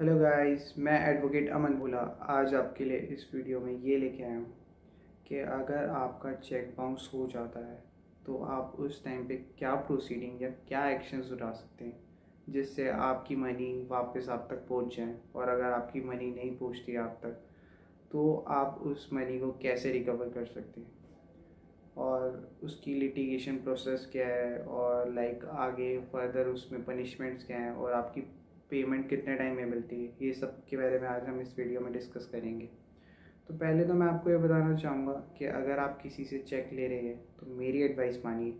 Hello guys, मैं advocate अमन भोला आज आपके लिए इस वीडियो में ये लेके आया हूँ कि अगर आपका चेक बाउंस हो जाता है तो आप उस टाइम पे क्या प्रोसीडिंग या क्या एक्शंस उठा सकते हैं जिससे आपकी मनी वापस आप तक पहुँच जाए। और अगर आपकी मनी नहीं पहुँचती आप तक तो आप उस मनी को कैसे रिकवर कर सकते हैं और उसकी लिटिगेशन प्रोसेस क्या है और लाइक आगे फर्दर उसमें पनिशमेंट्स क्या हैं और आपकी पेमेंट कितने टाइम में मिलती है, ये सब के बारे में आज हम इस वीडियो में डिस्कस करेंगे। तो पहले तो मैं आपको ये बताना चाहूँगा कि अगर आप किसी से चेक ले रहे हैं तो मेरी एडवाइस मानिए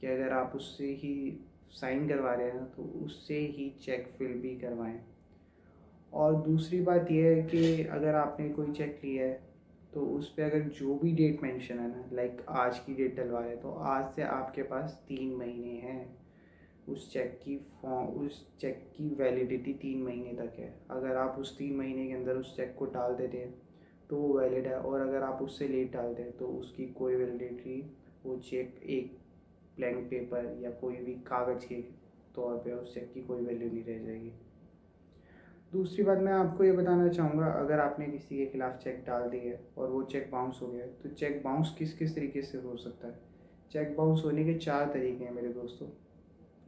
कि अगर आप उससे ही साइन करवा रहे हैं तो उससे ही चेक फिल भी करवाएं। और दूसरी बात यह है कि अगर आपने कोई चेक लिया है तो उस पर अगर जो भी डेट मेंशन है ना, लाइक आज की डेट डलवा रहे तो आज से आपके पास 3 महीने हैं। उस चेक की वैलिडिटी 3 महीने तक है। अगर आप उस 3 महीने के अंदर उस चेक को डाल देते हैं तो वो वैलिड है, और अगर आप उससे लेट डालते हैं तो उसकी कोई वैलिडिटी, वो चेक एक ब्लैंक पेपर या कोई भी कागज़ के तौर पे उस चेक की कोई वैल्यू नहीं रह जाएगी। दूसरी बात मैं आपको ये बताना चाहूँगा, अगर आपने किसी के खिलाफ़ चेक डाल दी है और वो चेक बाउंस हो गया है तो चेक बाउंस किस किस तरीके से हो सकता है। चेक बाउंस होने के 4 तरीके हैं मेरे दोस्तों।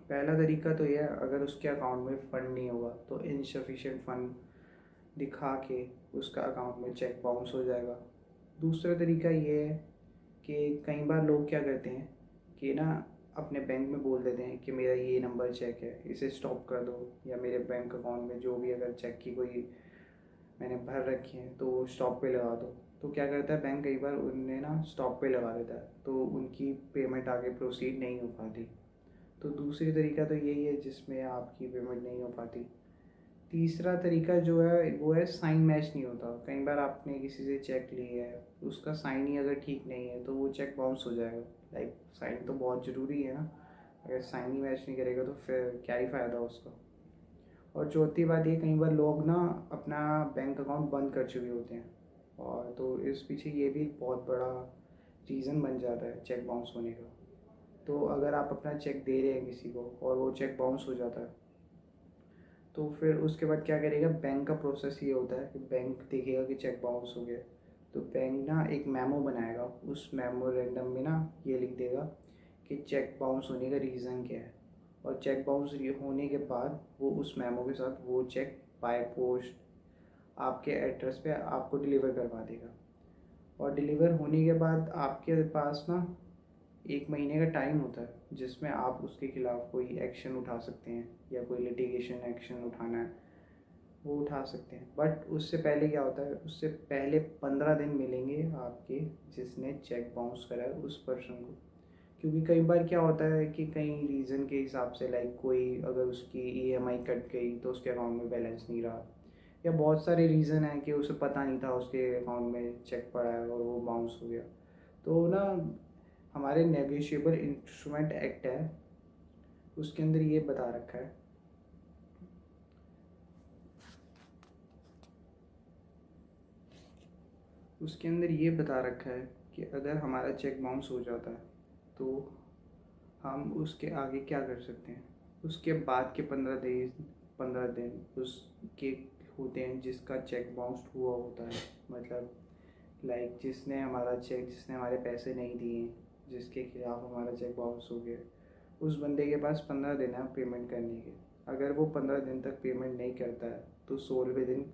पहला तरीका तो यह है, अगर उसके अकाउंट में फ़ंड नहीं होगा तो इनसफिशिएंट फ़ंड दिखा के उसका अकाउंट में चेक बाउंस हो जाएगा। दूसरा तरीका ये है कि कई बार लोग क्या करते हैं कि ना अपने बैंक में बोल देते हैं कि मेरा ये नंबर चेक है, इसे स्टॉप कर दो, या मेरे बैंक अकाउंट में जो भी अगर चेक की कोई मैंने भर रखी है तो वो स्टॉप पे लगा दो। तो क्या करता है बैंक, कई बार उन्हें ना स्टॉप पे लगा देता है तो उनकी पेमेंट आगे प्रोसीड नहीं हो पाती। तो दूसरी तरीका तो यही है जिसमें आपकी पेमेंट नहीं हो पाती। तीसरा तरीका जो है वो है साइन मैच नहीं होता। कई बार आपने किसी से चेक लिया है, उसका साइन ही अगर ठीक नहीं है तो वो चेक बाउंस हो जाएगा। लाइक साइन तो बहुत ज़रूरी है ना, अगर साइन ही मैच नहीं करेगा तो फिर क्या ही फ़ायदा उसका। और चौथी बात ये, कई बार लोग ना अपना बैंक अकाउंट बंद कर चुके होते हैं, और तो इस पीछे ये भी एक बहुत बड़ा रीज़न बन जाता है चेक बाउंस होने का। तो अगर आप अपना चेक दे रहे हैं किसी को और वो चेक बाउंस हो जाता है तो फिर उसके बाद क्या करेगा, बैंक का प्रोसेस ये होता है कि बैंक देखेगा कि चेक बाउंस हो गया तो बैंक ना एक मेमो बनाएगा। उस मेमोरेंडम में ना ये लिख देगा कि चेक बाउंस होने का रीज़न क्या है, और चेक बाउंस होने के बाद वो उस मेमो के साथ वो चेक बाय पोस्ट आपके एड्रेस पे आपको डिलीवर करवा देगा। और डिलीवर होने के बाद आपके पास ना 1 महीने का टाइम होता है जिसमें आप उसके खिलाफ़ कोई एक्शन उठा सकते हैं, या कोई लिटिगेशन एक्शन उठाना है वो उठा सकते हैं। बट उससे पहले क्या होता है, उससे पहले 15 दिन मिलेंगे आपके जिसने चेक बाउंस करा है उस पर्सन को। क्योंकि कई बार क्या होता है कि कई रीज़न के हिसाब से, लाइक कोई अगर उसकी ईएमआई कट गई तो उसके अकाउंट में बैलेंस नहीं रहा, या बहुत सारे रीज़न है कि उसे पता नहीं था उसके अकाउंट में चेक पड़ा है और वो बाउंस हो गया। तो ना हमारे नेगोशिएबल इंस्ट्रूमेंट एक्ट है, उसके अंदर ये बता रखा है, उसके अंदर ये बता रखा है कि अगर हमारा चेक बाउंस हो जाता है तो हम उसके आगे क्या कर सकते हैं। उसके बाद के 15 दिन उसके होते हैं जिसका चेक बाउंस हुआ होता है। मतलब लाइक जिसने हमारे पैसे नहीं दिए, जिसके खिलाफ़ हमारा चेक बाउंस हो गया, उस बंदे के पास 15 दिन है पेमेंट करने के। अगर वो 15 दिन तक पेमेंट नहीं करता है तो 16वें दिन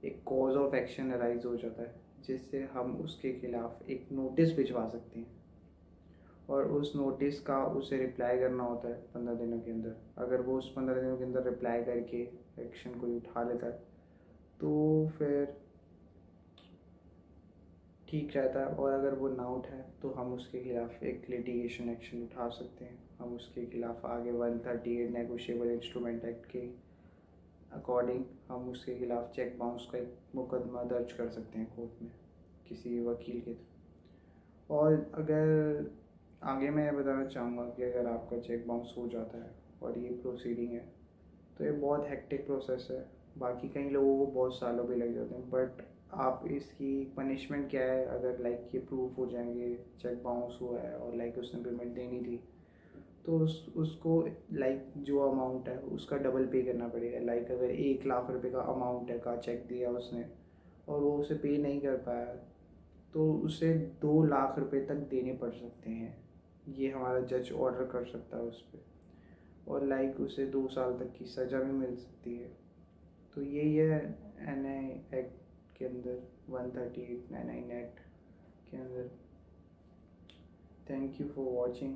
एक कॉज ऑफ एक्शन अराइज हो जाता है, जिससे हम उसके खिलाफ़ एक नोटिस भिजवा सकते हैं। और उस नोटिस का उसे रिप्लाई करना होता है 15 दिनों के अंदर। अगर वो उस 15 दिनों के अंदर रिप्लाई करके एक्शन कोई उठा लेता है तो फिर ठीक रहता है, और अगर वो ना उठाए तो हम उसके खिलाफ़ एक लिटिगेशन एक्शन उठा सकते हैं। हम उसके खिलाफ़ आगे 138 नेगोशिएबल इंस्ट्रूमेंट एक्ट के अकॉर्डिंग हम उसके खिलाफ़ चेक बाउंस का एक मुकदमा दर्ज कर सकते हैं कोर्ट में किसी वकील के थ्रू। और अगर आगे मैं ये बताना चाहूँगा कि अगर आपका चेक बाउंस हो जाता है और ये प्रोसीडिंग है तो ये बहुत हेक्टिक प्रोसेस है। बाकी कई लोगों को बहुत सालों भी लग जाते हैं, बट आप इसकी पनिशमेंट क्या है, अगर लाइक ये प्रूफ हो जाएंगे चेक बाउंस हुआ है और लाइक उसने पेमेंट देनी थी तो उसको लाइक जो अमाउंट है उसका डबल पे करना पड़ेगा। लाइक अगर 1 लाख रुपए का अमाउंट है का चेक दिया उसने और वो उसे पे नहीं कर पाया तो उसे 2 लाख रुपए तक देने पड़ सकते हैं। ये हमारा जज ऑर्डर कर सकता है उस पर, और लाइक उसे 2 साल तक की सज़ा भी मिल सकती है। तो यही है NI एक्ट के अंदर, 138 NI एक्ट के अंदर। Thank you for watching.